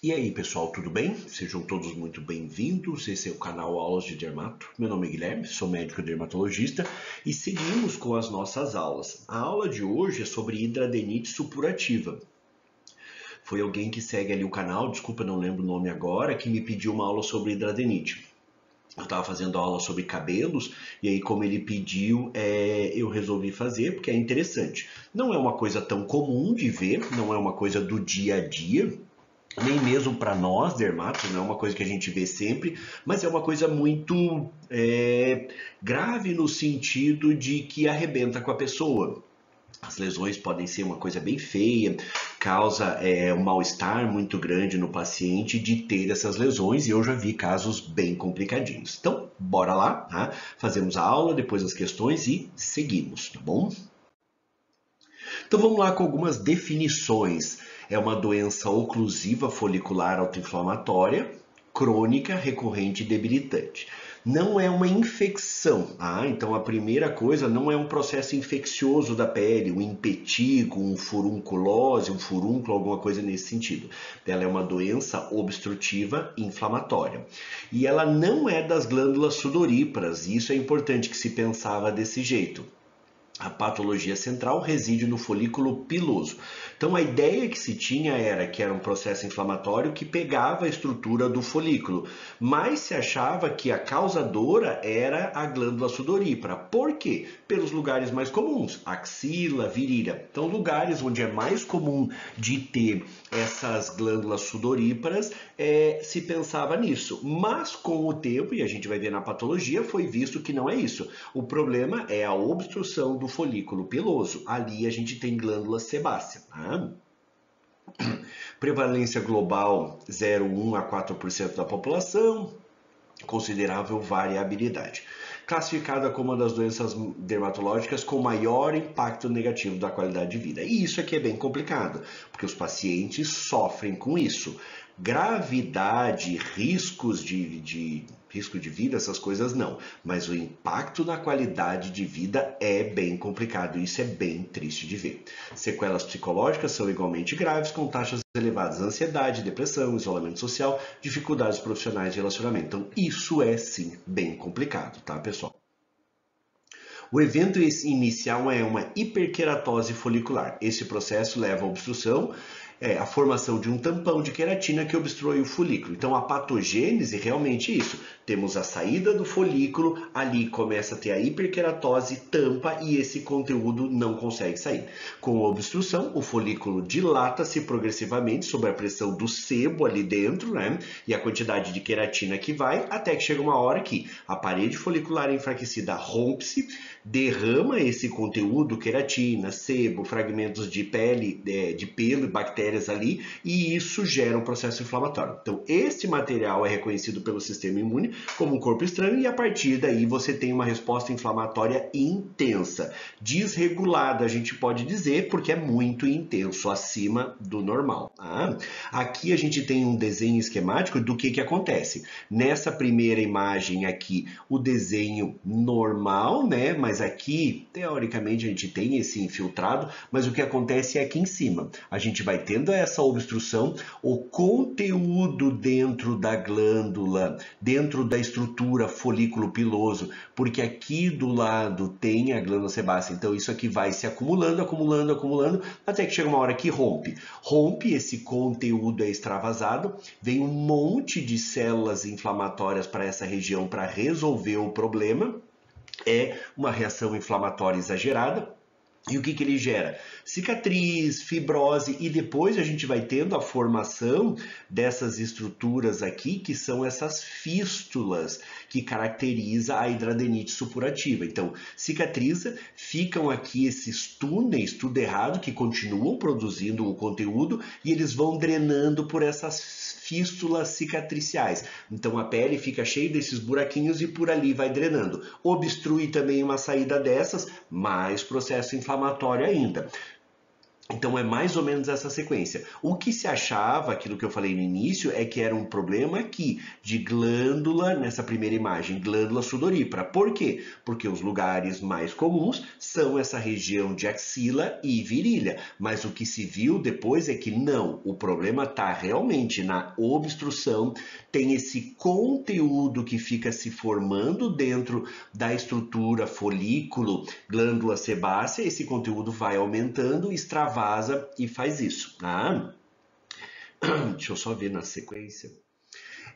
E aí, pessoal, tudo bem? Sejam todos muito bem-vindos. Esse é o canal Aulas de Dermato. Meu nome é Guilherme, sou médico dermatologista e seguimos com as nossas aulas. A aula de hoje é sobre hidradenite supurativa. Foi alguém que segue ali o canal, desculpa, não lembro o nome agora, que me pediu uma aula sobre hidradenite. Eu estava fazendo aula sobre cabelos e aí, como ele pediu, eu resolvi fazer porque é interessante. Não é uma coisa tão comum de ver, não é uma coisa do dia a dia, nem mesmo para nós, dermatos, não é uma coisa que a gente vê sempre, mas é uma coisa muito grave no sentido de que arrebenta com a pessoa. As lesões podem ser uma coisa bem feia, causa um mal-estar muito grande no paciente de ter essas lesões, e eu já vi casos bem complicadinhos. Então, bora lá, tá? Fazemos a aula, depois as questões e seguimos, tá bom? Então vamos lá com algumas definições. É uma doença oclusiva folicular autoinflamatória, crônica, recorrente e debilitante. Não é uma infecção, tá? Então a primeira coisa, não é um processo infeccioso da pele, um impetigo, um furunculose, um furúnculo, alguma coisa nesse sentido. Ela é uma doença obstrutiva inflamatória. E ela não é das glândulas sudoríparas, e isso é importante que se pensava desse jeito. A patologia central reside no folículo piloso. Então a ideia que se tinha era que era um processo inflamatório que pegava a estrutura do folículo, mas se achava que a causadora era a glândula sudorípara. Por quê? Pelos lugares mais comuns, axila, virilha. Então lugares onde é mais comum de ter essas glândulas sudoríparas, se pensava nisso. Mas com o tempo, e a gente vai ver na patologia, foi visto que não é isso. O problema é a obstrução do folículo piloso. Ali a gente tem glândula sebácea. Tá? Prevalência global 0,1 a 4% da população, considerável variabilidade. Classificada como uma das doenças dermatológicas com maior impacto negativo da qualidade de vida. E isso aqui é bem complicado, porque os pacientes sofrem com isso. Gravidade, risco de vida, essas coisas não. Mas o impacto na qualidade de vida é bem complicado. Isso é bem triste de ver. Sequelas psicológicas são igualmente graves, com taxas elevadas de ansiedade, depressão, isolamento social, dificuldades profissionais de relacionamento. Então, isso é sim bem complicado, tá, pessoal? O evento inicial é uma hiperqueratose folicular. Esse processo leva à obstrução, a formação de um tampão de queratina que obstrui o folículo. Então, a patogênese realmente é isso. Temos a saída do folículo, ali começa a ter a hiperqueratose, tampa e esse conteúdo não consegue sair. Com a obstrução, o folículo dilata-se progressivamente sob a pressão do sebo ali dentro, né? E a quantidade de queratina que vai, até que chega uma hora que a parede folicular enfraquecida rompe-se, derrama esse conteúdo, queratina, sebo, fragmentos de pele, de pelo e bactérias ali, e isso gera um processo inflamatório. Então, este material é reconhecido pelo sistema imune como um corpo estranho e a partir daí você tem uma resposta inflamatória intensa, desregulada, a gente pode dizer, porque é muito intenso, acima do normal. Tá? Aqui a gente tem um desenho esquemático do que acontece. Nessa primeira imagem aqui, o desenho normal, né? Mas aqui, teoricamente, a gente tem esse infiltrado, mas o que acontece é aqui em cima. A gente vai tendo essa obstrução, o conteúdo dentro da glândula, dentro da estrutura folículo piloso, porque aqui do lado tem a glândula sebácea, então isso aqui vai se acumulando, acumulando, acumulando, até que chega uma hora que rompe. Rompe, esse conteúdo é extravasado, vem um monte de células inflamatórias para essa região para resolver o problema. É uma reação inflamatória exagerada. E o que ele gera? Cicatriz, fibrose e depois a gente vai tendo a formação dessas estruturas aqui, que são essas fístulas que caracteriza a hidradenite supurativa. Então, cicatriza, ficam aqui esses túneis, tudo errado, que continuam produzindo o conteúdo e eles vão drenando por essas fístulas cicatriciais. Então a pele fica cheia desses buraquinhos e por ali vai drenando. Obstrui também uma saída dessas, mais processo inflamatório ainda. Então é mais ou menos essa sequência. O que se achava, aquilo que eu falei no início, é que era um problema aqui de glândula, nessa primeira imagem, glândula sudorípara. Por quê? Porque os lugares mais comuns são essa região de axila e virilha. Mas o que se viu depois é que não, o problema está realmente na obstrução, tem esse conteúdo que fica se formando dentro da estrutura folículo, glândula sebácea, esse conteúdo vai aumentando, extravasa e faz isso, tá? Deixa eu só ver na sequência.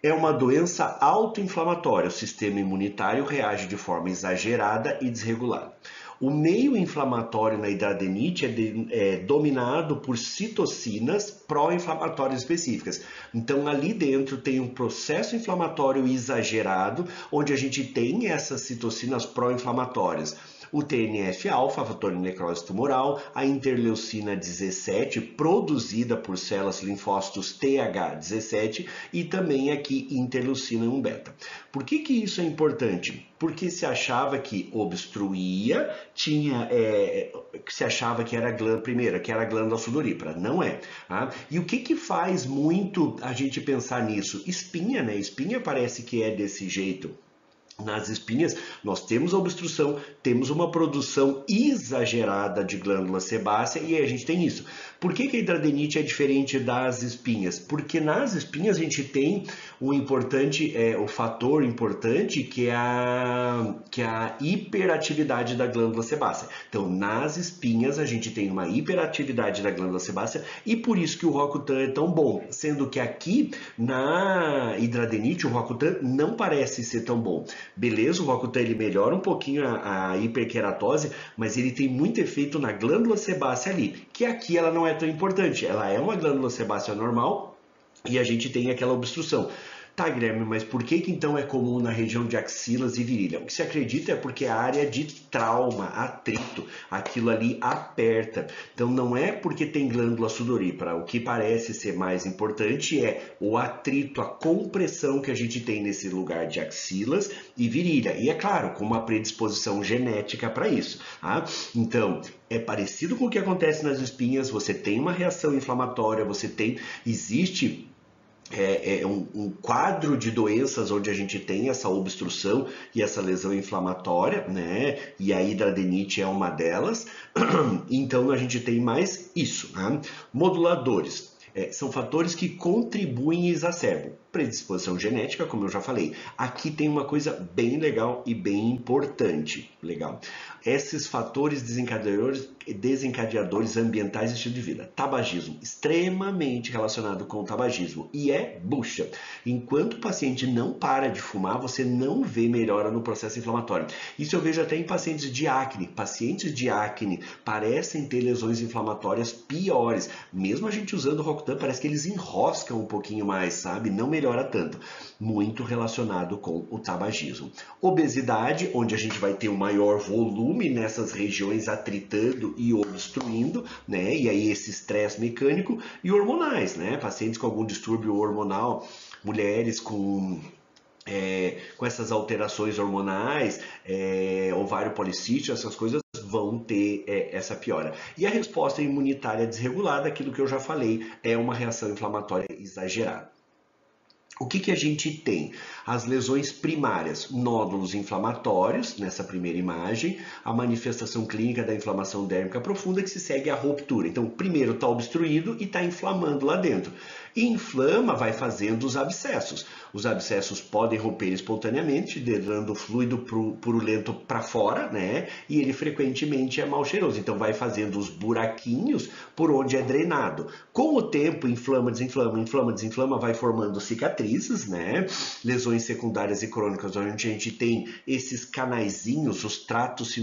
É uma doença autoinflamatória. O sistema imunitário reage de forma exagerada e desregulada. O meio inflamatório na hidradenite é dominado por citocinas pró-inflamatórias específicas. Então, ali dentro tem um processo inflamatório exagerado, onde a gente tem essas citocinas pró-inflamatórias. O TNF-alfa, fator de necrose tumoral, a interleucina 17, produzida por células linfócitos TH17 e também aqui interleucina 1-beta. Por que isso é importante? Porque se achava que obstruía, se achava que era a glândula, primeiro, que era a glândula sudorípara. Não é. Tá? E o que faz muito a gente pensar nisso? Espinha, né? Espinha parece que é desse jeito. Nas espinhas, nós temos a obstrução, temos uma produção exagerada de glândula sebácea e aí a gente tem isso. Por que a hidradenite é diferente das espinhas? Porque nas espinhas a gente tem o fator importante que é a hiperatividade da glândula sebácea. Então, nas espinhas a gente tem uma hiperatividade da glândula sebácea e por isso que o Roacutan é tão bom. Sendo que aqui na hidradenite o Roacutan não parece ser tão bom. Beleza, o Roacutan ele melhora um pouquinho a hiperkeratose, mas ele tem muito efeito na glândula sebácea ali, que aqui ela não é tão importante. Ela é uma glândula sebácea normal e a gente tem aquela obstrução. Tá, Guilherme, mas por que então é comum na região de axilas e virilha? O que se acredita é porque é a área de trauma, atrito, aquilo ali aperta. Então não é porque tem glândula sudorípara. O que parece ser mais importante é o atrito, a compressão que a gente tem nesse lugar de axilas e virilha. E é claro, com uma predisposição genética para isso. Tá? Então, é parecido com o que acontece nas espinhas, você tem uma reação inflamatória, existe um quadro de doenças onde a gente tem essa obstrução e essa lesão inflamatória, né? E a hidradenite é uma delas. Então a gente tem mais isso, né? Moduladores. São fatores que contribuem e exacerbam. Predisposição genética, como eu já falei. Aqui tem uma coisa bem legal e bem importante. Legal. Esses fatores desencadeadores ambientais e estilo de vida. Tabagismo, extremamente relacionado com o tabagismo. E é bucha. Enquanto o paciente não para de fumar, você não vê melhora no processo inflamatório. Isso eu vejo até em pacientes de acne. Pacientes de acne parecem ter lesões inflamatórias piores. Mesmo a gente usando o Roacutan, parece que eles enroscam um pouquinho mais, sabe? Não melhora tanto. Muito relacionado com o tabagismo. Obesidade, onde a gente vai ter um maior volume nessas regiões atritando e obstruindo, né? E aí esse estresse mecânico e hormonais, né? Pacientes com algum distúrbio hormonal, mulheres com essas alterações hormonais, ovário policístico, essas coisas vão ter essa piora. E a resposta imunitária desregulada, aquilo que eu já falei, é uma reação inflamatória exagerada. O que a gente tem? As lesões primárias, nódulos inflamatórios, nessa primeira imagem, a manifestação clínica da inflamação dérmica profunda que se segue à ruptura. Então, primeiro está obstruído e está inflamando lá dentro. E inflama, vai fazendo os abscessos. Os abscessos podem romper espontaneamente, drenando fluido purulento para fora, né? E ele frequentemente é mal cheiroso. Então, vai fazendo os buraquinhos por onde é drenado. Com o tempo, inflama, desinflama, vai formando cicatrizes, né? Lesões secundárias e crônicas, onde a gente tem esses canaizinhos, os tratos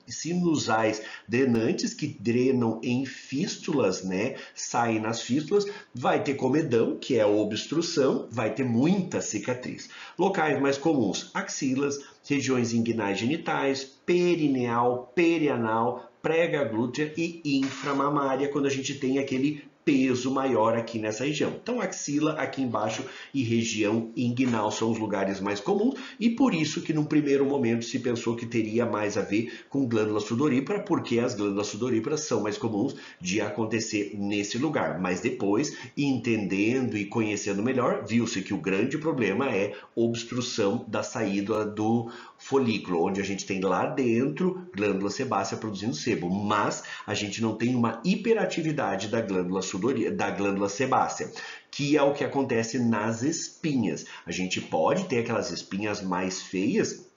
sinusais drenantes que drenam em fístulas, né? Saem nas fístulas, vai ter comedão, que é a obstrução, vai ter muita cicatriz. Locais mais comuns, axilas, regiões inguinais genitais, perineal, perianal, prega glútea e inframamária, quando a gente tem aquele peso maior aqui nessa região. Então, axila aqui embaixo e região inguinal são os lugares mais comuns e por isso que num primeiro momento se pensou que teria mais a ver com glândula sudorípara, porque as glândulas sudoríparas são mais comuns de acontecer nesse lugar. Mas depois, entendendo e conhecendo melhor, viu-se que o grande problema é obstrução da saída do folículo, onde a gente tem lá dentro glândula sebácea produzindo sebo, mas a gente não tem uma hiperatividade da glândula sebácea, que é o que acontece nas espinhas. A gente pode ter aquelas espinhas mais feias,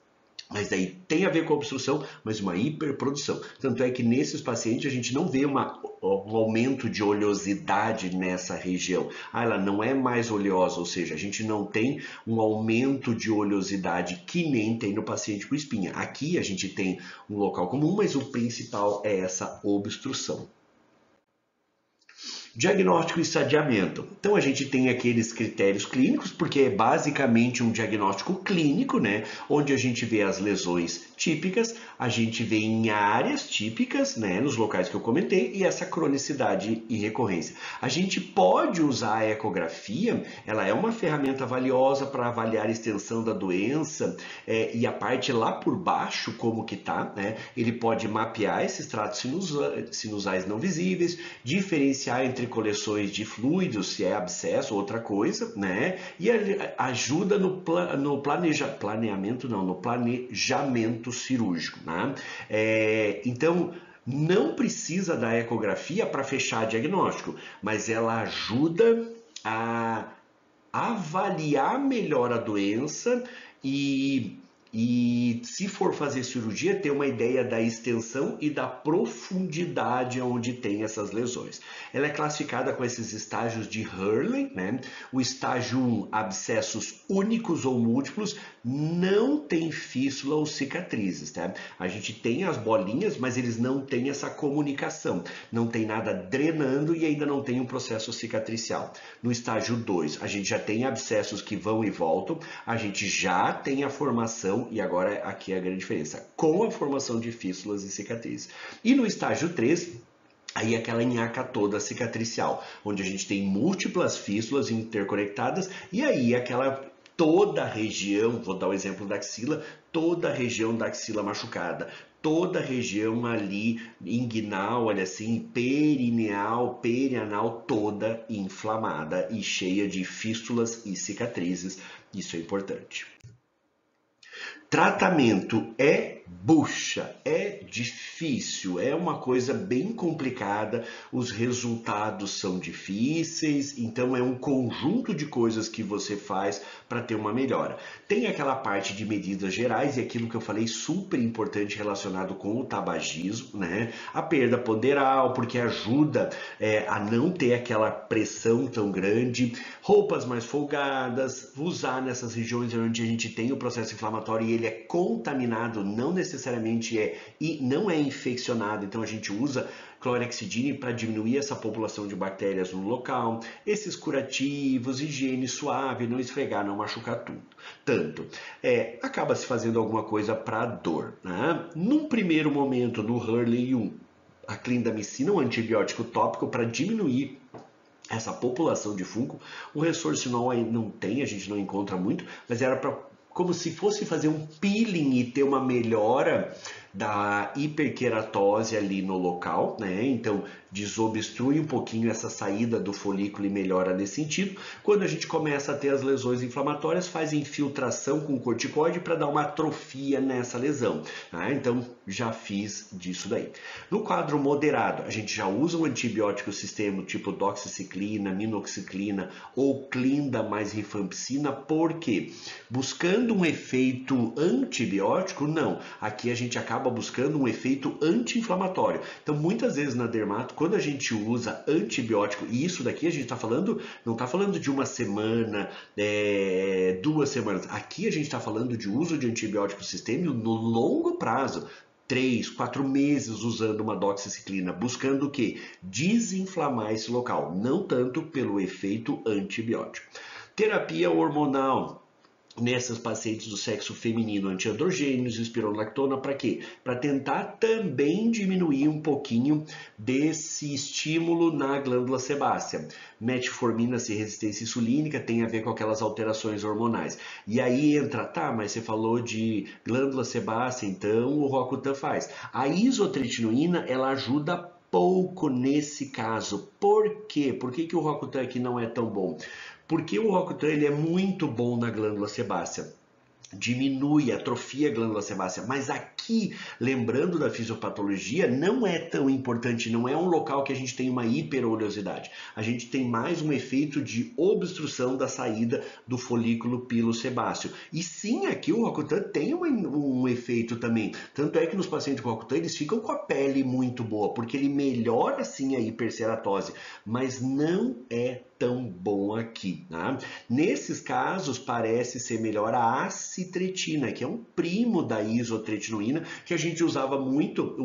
mas daí tem a ver com a obstrução, mas uma hiperprodução. Tanto é que nesses pacientes a gente não vê um aumento de oleosidade nessa região. Ela não é mais oleosa, ou seja, a gente não tem um aumento de oleosidade que nem tem no paciente com espinha. Aqui a gente tem um local comum, mas o principal é essa obstrução. Diagnóstico e estadiamento. Então a gente tem aqueles critérios clínicos, porque é basicamente um diagnóstico clínico, né? Onde a gente vê as lesões típicas, a gente vê em áreas típicas, né? Nos locais que eu comentei, e essa cronicidade e recorrência. A gente pode usar a ecografia, ela é uma ferramenta valiosa para avaliar a extensão da doença e a parte lá por baixo, como que tá, né? Ele pode mapear esses tratos sinusais não visíveis, diferenciar entre coleções de fluidos, se é abscesso ou outra coisa, né? E ajuda no planejamento cirúrgico, né? Então, não precisa da ecografia para fechar diagnóstico, mas ela ajuda a avaliar melhor a doença e se for fazer cirurgia, ter uma ideia da extensão e da profundidade onde tem essas lesões. Ela é classificada com esses estágios de Hurley, né? O estágio 1, abscessos únicos ou múltiplos, não tem fístula ou cicatrizes, tá? A gente tem as bolinhas, mas eles não têm essa comunicação, não tem nada drenando e ainda não tem um processo cicatricial. No estágio 2, a gente já tem abscessos que vão e voltam, a gente já tem a formação, e agora aqui é a grande diferença, com a formação de fístulas e cicatrizes. E no estágio 3, aí aquela nhaca toda cicatricial, onde a gente tem múltiplas fístulas interconectadas, e aí toda a região, vou dar o exemplo da axila, toda a região da axila machucada, toda a região ali inguinal, olha assim, perineal, perianal, toda inflamada e cheia de fístulas e cicatrizes. Isso é importante. Tratamento é bucha, é difícil, é uma coisa bem complicada, os resultados são difíceis, então é um conjunto de coisas que você faz para ter uma melhora. Tem aquela parte de medidas gerais e aquilo que eu falei super importante relacionado com o tabagismo, né? A perda ponderal, porque ajuda a não ter aquela pressão tão grande, roupas mais folgadas, usar nessas regiões onde a gente tem o processo inflamatório e ele é contaminado, não necessariamente não é infeccionado, então a gente usa clorexidine para diminuir essa população de bactérias no local, esses curativos, higiene suave, não esfregar, não machucar tanto. Acaba se fazendo alguma coisa para dor, né? Num primeiro momento, no Hurley 1, a clindamicina, um antibiótico tópico para diminuir essa população de fungo. O resorcinol aí não tem, a gente não encontra muito, mas era para como se fosse fazer um peeling e ter uma melhora da hiperqueratose ali no local, né? Então desobstrui um pouquinho essa saída do folículo e melhora nesse sentido. Quando a gente começa a ter as lesões inflamatórias, faz infiltração com corticoide para dar uma atrofia nessa lesão, né? Então já fiz disso daí. No quadro moderado, a gente já usa um antibiótico sistêmico tipo doxiciclina, minoxiclina ou clinda mais rifampicina, porque buscando um efeito antibiótico, não. Aqui a gente acaba buscando um efeito anti-inflamatório. Então, muitas vezes na dermato, quando a gente usa antibiótico, e isso daqui a gente está falando, não está falando de uma semana, 2 semanas. Aqui a gente está falando de uso de antibiótico sistêmico no longo prazo. 3, 4 meses usando uma doxiciclina, buscando o quê? Desinflamar esse local, não tanto pelo efeito antibiótico. Terapia hormonal. nessas pacientes do sexo feminino antiandrogênios, espironolactona, para quê? Para tentar também diminuir um pouquinho desse estímulo na glândula sebácea. Metformina, se resistência insulínica, tem a ver com aquelas alterações hormonais. E aí entra, tá, mas você falou de glândula sebácea, então o Roacutan faz. A isotretinoína, ela ajuda pouco nesse caso. Por quê? Por que o Roacutan aqui não é tão bom? Porque o Roacutan ele é muito bom na glândula sebácea. Diminui, atrofia a glândula sebácea, mas aqui, lembrando da fisiopatologia, não é tão importante, não é um local que a gente tem uma hiperoleosidade. A gente tem mais um efeito de obstrução da saída do folículo pilosebáceo. E sim, aqui o Roacutan tem um efeito também. Tanto é que nos pacientes com Roacutan eles ficam com a pele muito boa, porque ele melhora sim a hiperceratose, mas não é tão bom aqui. Tá? Nesses casos, parece ser melhor a acitretina, que é um primo da isotretinoína, que a gente usava muito,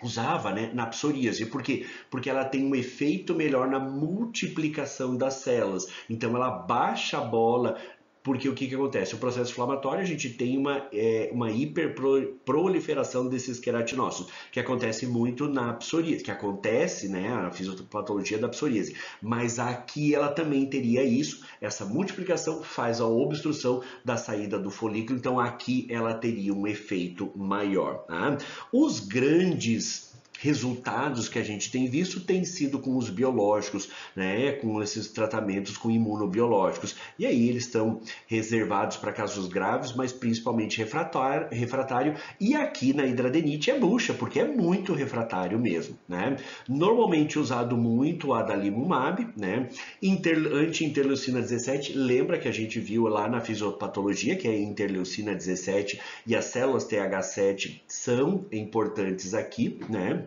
usava, né, na psoríase. Por quê? Porque ela tem um efeito melhor na multiplicação das células. Então, ela baixa a bola. Porque o que acontece? O processo inflamatório, a gente tem uma hiperproliferação desses queratinócitos, que acontece muito na psoríase, que acontece, né, a fisiopatologia da psoríase. Mas aqui ela também teria isso, essa multiplicação faz a obstrução da saída do folículo, então aqui ela teria um efeito maior. Tá? Os grandes resultados que a gente tem visto têm sido com os biológicos, né, com esses tratamentos com imunobiológicos. E aí eles estão reservados para casos graves, mas principalmente refratário. E aqui na hidradenite é bucha, porque é muito refratário mesmo, né? Normalmente usado muito o adalimumab, né? Anti-interleucina 17, lembra que a gente viu lá na fisiopatologia, que é a interleucina 17 e as células TH7 são importantes aqui, né?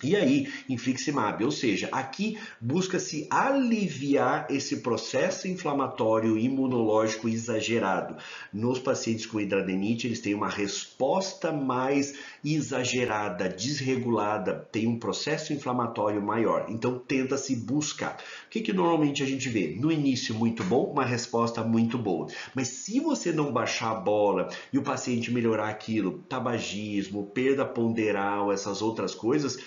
E aí, infliximab, ou seja, aqui busca-se aliviar esse processo inflamatório imunológico exagerado. Nos pacientes com hidradenite, eles têm uma resposta mais exagerada, desregulada, tem um processo inflamatório maior. Então, tenta-se buscar. O que normalmente a gente vê? No início, muito bom, uma resposta muito boa. Mas se você não baixar a bola e o paciente melhorar aquilo, tabagismo, perda ponderal, essas outras coisas,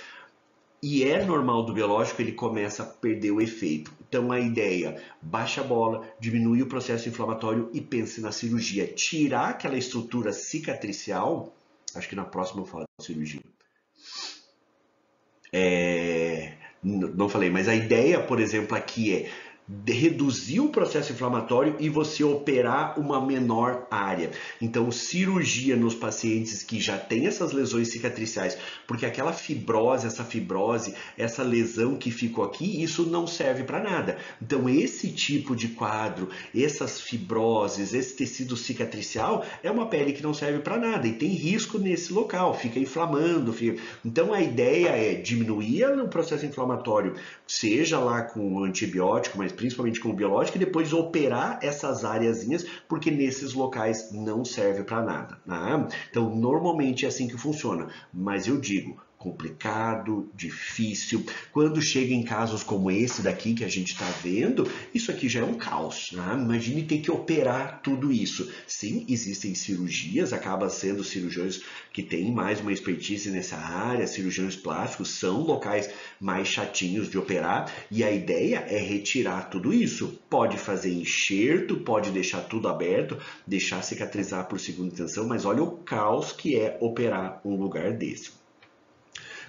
e é normal do biológico, ele começa a perder o efeito. Então a ideia, baixa a bola, diminui o processo inflamatório e pense na cirurgia. Tirar aquela estrutura cicatricial, acho que na próxima eu falo de cirurgia. Não falei, mas a ideia, por exemplo, aqui é reduzir o processo inflamatório e você operar uma menor área. Então, cirurgia nos pacientes que já têm essas lesões cicatriciais, porque aquela fibrose, essa lesão que ficou aqui, isso não serve para nada. Então, esse tipo de quadro, essas fibroses, esse tecido cicatricial, é uma pele que não serve para nada e tem risco nesse local, fica inflamando. Então, a ideia é diminuir o processo inflamatório, seja lá com antibiótico, mas principalmente com o biológico, e depois operar essas áreazinhas, porque nesses locais não serve para nada. Né? Então, normalmente é assim que funciona, mas eu digo, complicado, difícil. Quando chega em casos como esse daqui que a gente está vendo, isso aqui já é um caos. Né? Imagine ter que operar tudo isso. Sim, existem cirurgias, acaba sendo cirurgiões que têm mais uma expertise nessa área, cirurgiões plásticos, são locais mais chatinhos de operar, e a ideia é retirar tudo isso. Pode fazer enxerto, pode deixar tudo aberto, deixar cicatrizar por segunda intenção, mas olha o caos que é operar um lugar desse.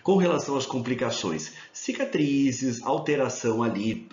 Com relação às complicações, cicatrizes, alteração ali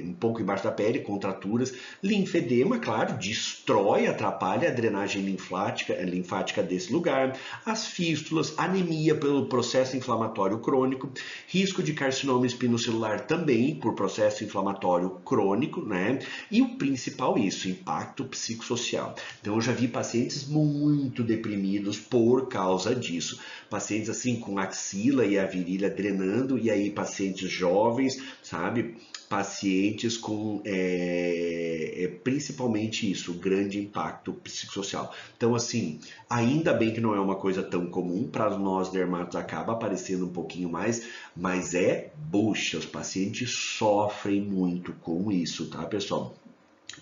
um pouco embaixo da pele, contraturas, linfedema, claro, destrói, atrapalha a drenagem linfática desse lugar, as fístulas, anemia pelo processo inflamatório crônico, risco de carcinoma espinocelular também por processo inflamatório crônico, né? E o principal isso, impacto psicossocial. Então eu já vi pacientes muito deprimidos por causa disso, pacientes assim com axila e a virilha drenando, e aí pacientes jovens, sabe? Pacientes com principalmente isso, grande impacto psicossocial. Então, assim, ainda bem que não é uma coisa tão comum, para nós dermatos acaba aparecendo um pouquinho mais, mas bucha, os pacientes sofrem muito com isso, tá, pessoal?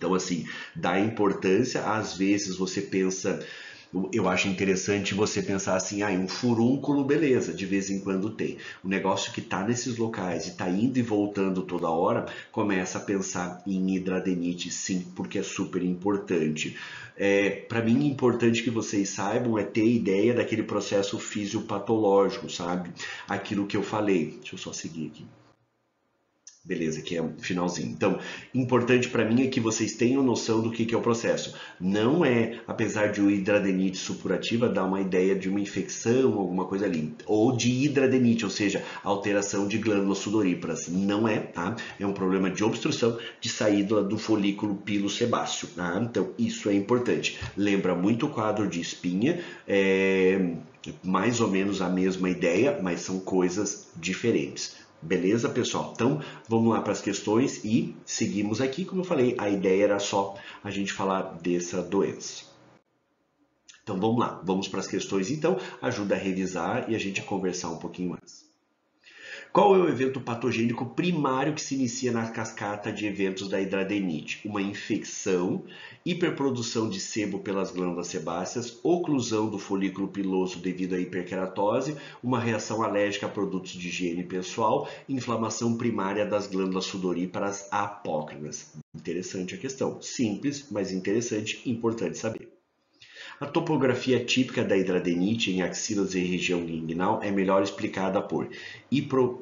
Então, assim, dá importância, às vezes você pensa, eu acho interessante você pensar assim, um furúnculo, beleza, de vez em quando tem. O negócio que tá nesses locais e tá indo e voltando toda hora, começa a pensar em hidradenite, sim, porque é super importante. Para mim, importante que vocês saibam é ter ideia daquele processo fisiopatológico, sabe? Aquilo que eu falei. Deixa eu só seguir aqui. Beleza, que é o finalzinho. Então, importante para mim é que vocês tenham noção do que é o processo. Não é, apesar de o hidradenite supurativa dar uma ideia de uma infecção, alguma coisa ali, ou de hidradenite, ou seja, alteração de glândulas sudoríparas. Não é, tá? É um problema de obstrução de saída do folículo pilosebáceo, tá? Então, isso é importante. Lembra muito o quadro de espinha, mais ou menos a mesma ideia, mas são coisas diferentes. Beleza, pessoal? Então, vamos lá para as questões e seguimos aqui. Como eu falei, a ideia era só a gente falar dessa doença. Então, vamos lá. Vamos para as questões, então. Ajuda a revisar e a gente conversar um pouquinho mais. Qual é o evento patogênico primário que se inicia na cascata de eventos da hidradenite? Uma infecção, hiperprodução de sebo pelas glândulas sebáceas, oclusão do folículo piloso devido à hiperkeratose, uma reação alérgica a produtos de higiene pessoal, inflamação primária das glândulas sudoríparas apócrinas. Interessante a questão. Simples, mas interessante, importante saber. A topografia típica da hidradenite em axilas e região inguinal é melhor explicada por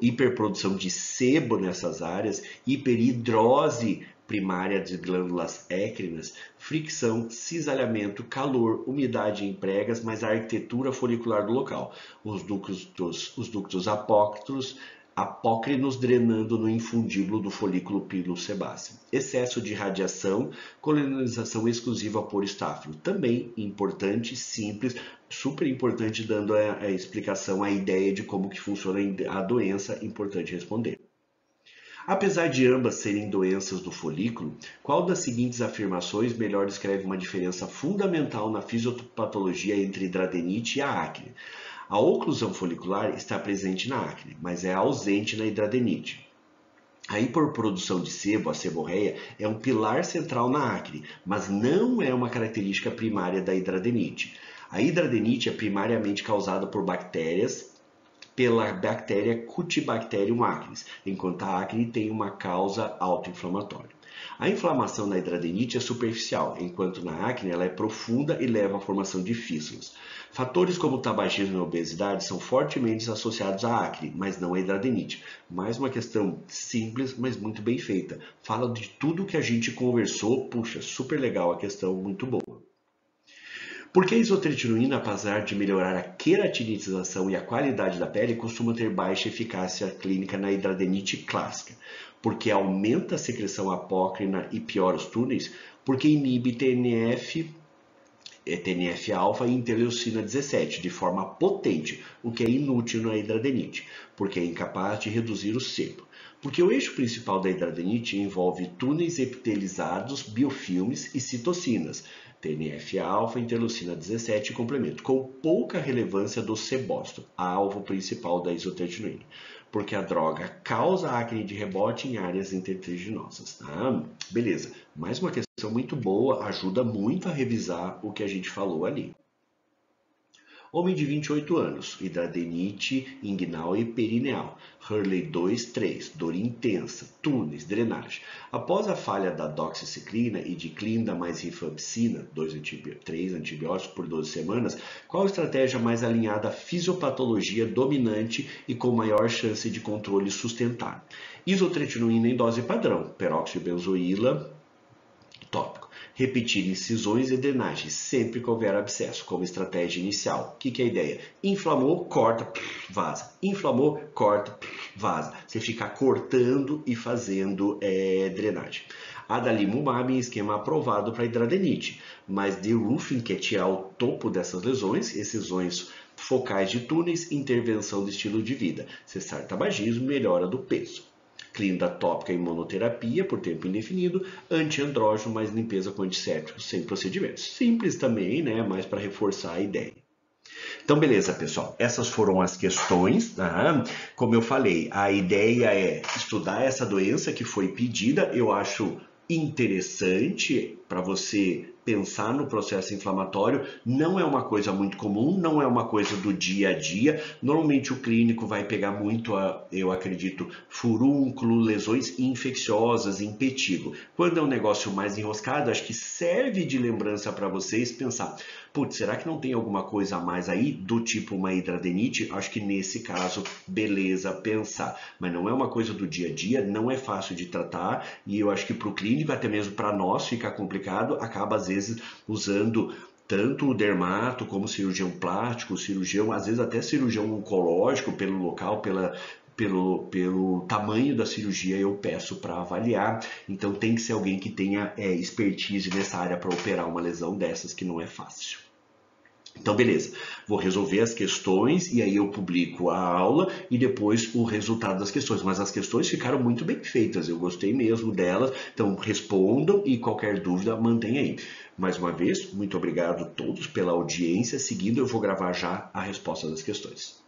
hiperprodução de sebo nessas áreas, hiperidrose primária de glândulas écrinas, fricção, cisalhamento, calor, umidade em pregas, mas a arquitetura folicular do local. Os ductos apócrinos drenando no infundíbulo do folículo pilosebáceo. Excesso de radiação, colonização exclusiva por estáfilo. Também importante, simples, super importante, dando a explicação, a ideia de como que funciona a doença, importante responder. Apesar de ambas serem doenças do folículo, qual das seguintes afirmações melhor descreve uma diferença fundamental na fisiopatologia entre hidradenite e a acne? A oclusão folicular está presente na acne, mas é ausente na hidradenite. A hiperprodução de sebo, a seborreia, é um pilar central na acne, mas não é uma característica primária da hidradenite. A hidradenite é primariamente causada por bactérias, pela bactéria Cutibacterium acnes, enquanto a acne tem uma causa autoinflamatória. A inflamação na hidradenite é superficial, enquanto na acne ela é profunda e leva à formação de fístulas. Fatores como tabagismo e obesidade são fortemente associados à acne, mas não à hidradenite. Mais uma questão simples, mas muito bem feita. Fala de tudo que a gente conversou. Puxa, super legal a questão, muito boa. Por que a isotretinoína, apesar de melhorar a queratinização e a qualidade da pele, costuma ter baixa eficácia clínica na hidradenite clássica? Porque aumenta a secreção apócrina e piora os túneis? Porque inibe TNF-alfa e interleucina 17 de forma potente, o que é inútil na hidradenite, porque é incapaz de reduzir o sebo. Porque o eixo principal da hidradenite envolve túneis epitelizados, biofilmes e citocinas, TNF-alfa, interleucina 17 e complemento, com pouca relevância do sebócito, alvo principal da isotretinoína, porque a droga causa acne de rebote em áreas intertriginosas. Beleza, mais uma questão muito boa, ajuda muito a revisar o que a gente falou ali. Homem de 28 anos, hidradenite inguinal e perineal, Hurley 2, 3, dor intensa, túneis, drenagem. Após a falha da doxiciclina e de clinda mais rifampicina, 3 antibióticos por 12 semanas, qual a estratégia mais alinhada à fisiopatologia dominante e com maior chance de controle sustentável? Isotretinoína em dose padrão, peróxido de benzoíla tópico. Repetir incisões e drenagens sempre que houver abscesso, como estratégia inicial. O que é a ideia? Inflamou, corta, vaza. Inflamou, corta, vaza. Você fica cortando e fazendo drenagem. Adalimumab em esquema aprovado para hidradenite, mas derufin quer tirar o topo dessas lesões, excisões focais de túneis, intervenção do estilo de vida, cessar tabagismo, melhora do peso. Clinda tópica em monoterapia por tempo indefinido, antiandrógeno mais limpeza com antissépticos sem procedimentos. Simples também, né? Mas para reforçar a ideia. Então, beleza, pessoal. Essas foram as questões. Tá? Como eu falei, a ideia é estudar essa doença que foi pedida. Eu acho interessante para você pensar no processo inflamatório, não é uma coisa muito comum, não é uma coisa do dia a dia. Normalmente o clínico vai pegar muito, eu acredito, furúnculo, lesões infecciosas, impetigo. Quando é um negócio mais enroscado, acho que serve de lembrança para vocês pensar, putz, será que não tem alguma coisa a mais aí, do tipo uma hidradenite? Acho que nesse caso, beleza pensar. Mas não é uma coisa do dia a dia, não é fácil de tratar, e eu acho que para o clínico, até mesmo para nós, fica complicado, acaba às vezes usando tanto o dermato como cirurgião plástico, cirurgião, às vezes até cirurgião oncológico pelo local, pelo tamanho da cirurgia eu peço para avaliar. Então tem que ser alguém que tenha expertise nessa área para operar uma lesão dessas, que não é fácil. Então, beleza, vou resolver as questões e aí eu publico a aula e depois o resultado das questões. Mas as questões ficaram muito bem feitas, eu gostei mesmo delas. Então, respondam e qualquer dúvida, mantenha aí. Mais uma vez, muito obrigado a todos pela audiência. Seguindo, eu vou gravar já a resposta das questões.